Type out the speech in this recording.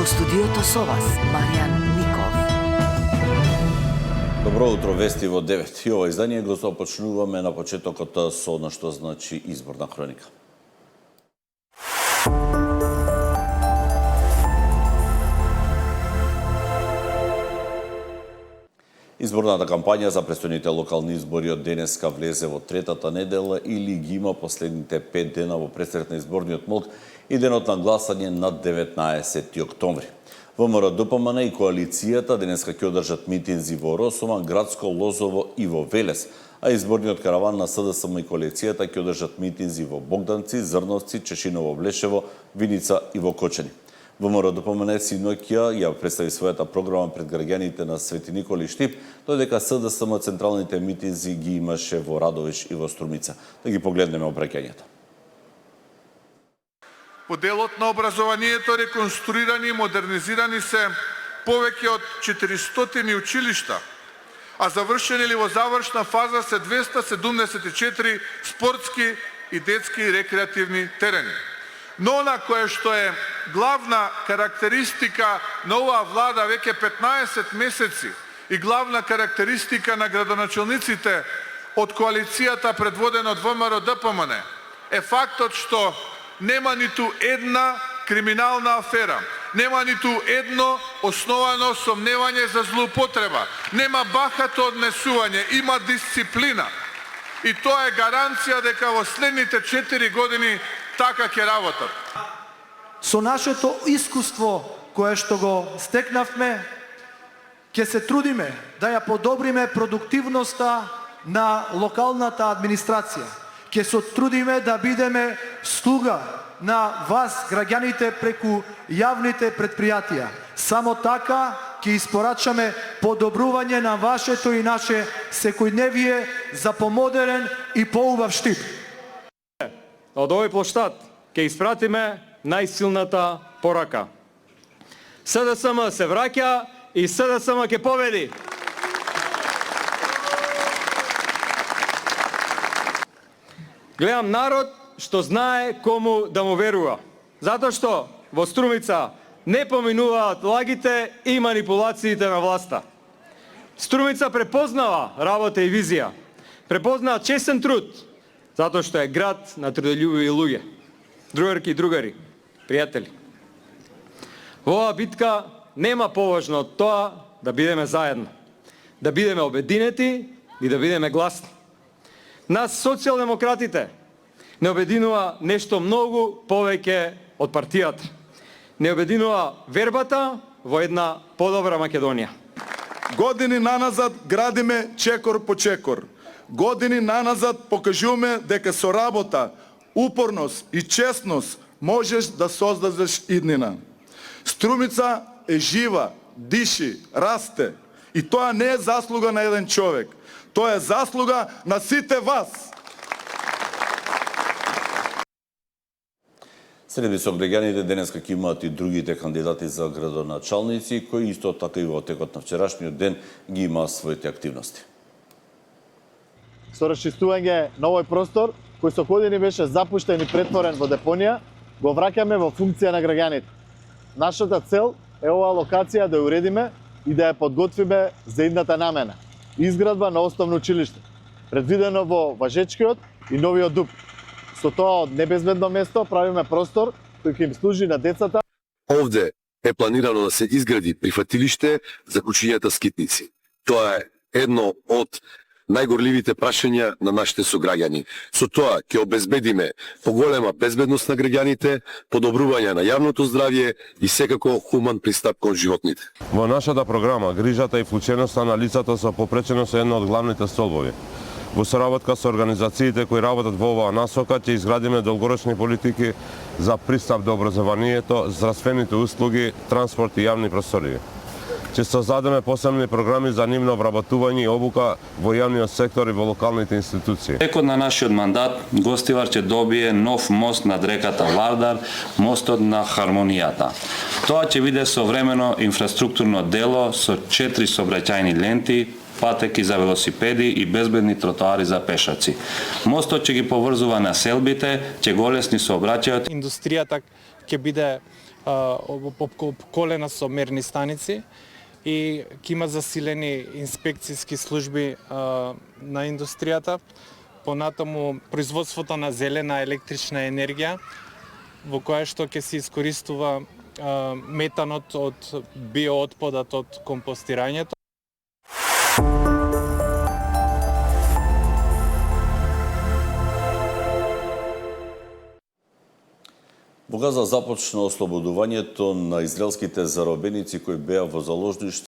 Во студиото со вас, Маријан Ников. Добро утро, вести во 9. И ова издание го започнуваме на почетокот со она што значи изборна хроника. Изборната кампања за престојните локални избори од денеска влезе во третата недела или ги има последните 5 дена во пресрет на изборниот молк и денот на гласање на 19 октомври. ВМРО-ДПМН и коалицијата денеска ќе одржат митинзи во Росоман, Градско, Лозово и во Велес, а изборниот караван на СДСМ и коалицијата ќе одржат митинзи во Богданци, Зрновци, Чешиново, Блешево, Виница и во Кочани. ВМРО-ДПМН синоќа ја представи својата програма пред граѓаните на Свети Николи Штип, додека СДСМ централните митинзи ги имаше во Радовиш и во Струмица. Да ги погледнеме обраќањата. По делот на образованието реконструирани и модернизирани се повеќе од 400 училишта, а завршени или во завршна фаза се 274 спортски и детски и рекреативни терени. Но она кое што е главна карактеристика на оваа влада веќе 15 месеци и главна карактеристика на градоначалниците од коалицијата предводена од ВМРО-ДПМН е фактот што нема ниту една криминална афера, нема ниту едно основано сомневање за злоупотреба, нема бахато однесување, има дисциплина. И тоа е гаранција дека во следните 4 години така ќе работат. Со нашето искуство кое што го стекнавме, ќе се трудиме да ја подобриме продуктивноста на локалната администрација. Ќе се трудиме да бидеме слуга на вас, граѓаните, преку јавните предпријатија. Само така ќе испорачаме подобрување на вашето и наше секојдневие за помодерен и поубав Штип. Од овој плоштад ќе испратиме најсилната порака. СДСМ се враќа и СДСМ ќе победи. Гледам народ што знае кому да му верува. Затоа што во Струмица не поминуваат лагите и манипулациите на власта. Струмица препознава работа и визија. Препознава честен труд, затоа што е град на трудолюбиви луѓе. Другарки и другари, пријатели. Во оваа битка нема поважно од тоа да бидеме заедно. Да бидеме обединети и да бидеме гласни. Нас, социјалдемократите, не обединува нешто многу повеќе од партијата. Не обединува вербата во една подобра Македонија. Години наназад градиме чекор по чекор. Години наназад покажуваме дека со работа, упорност и честност можеш да создадеш иднина. Струмица е жива, диши, расте. И тоа не е заслуга на еден човек. Тоа е заслуга на сите вас. Среди сограѓаните денеска ќе имаат и другите кандидати за градоначалници, кои исто така и во текот на вчерашниот ден ги имаа своите активности. Со расчистување на овој простор, кој со години беше запуштен и претворен во депонија, го враќаме во функција на граѓаните. Нашата цел е оваа локација да ја уредиме и да ја подготвиме за идната намена. Изградба на основно училиште, предвидено во Важечкиот и Новиот Дуб. Со тоа од небезбедно место правиме простор кој ќе им служи на децата. Овде е планирано да се изгради прифатилиште за кучињата скитници. Тоа е едно од најгорливите прашања на нашите сограѓани. Со тоа ќе обезбедиме поголема безбедност на граѓаните, подобрување на јавното здравје и секако хуман пристап кон животните. Во нашата програма грижата и вклученоста на лицата со попреченост се една од главните столбови. Во соработка со организациите кои работат во оваа насока ќе изградиме долгорочни политики за пристап до образованието, здравствените услуги, транспорт и јавни простории. Ќе создадеме посебни програми за нивно обработување и обука во јавниот сектор и во локалните институции. Текот на нашиот мандат Гостивар ќе добие нов мост над реката Вардар, мостот на Хармонијата. Тоа ќе биде современо инфраструктурно дело со 4 сообраќајни ленти, патеки за велосипеди и безбедни тротоари за пешаци. Мостот ќе ги поврзува населбите, ќе го олесни сообраќајот. Индустријата ќе биде колена со мерни станици и ќе има засилени инспекцијски служби на индустријата, понатаму производството на зелена електрична енергија, во која што ќе се искористува метанот од биоотпадот од компостирањето. Во Газа започна ослободувањето на израелските заробеници кои беа во заложништво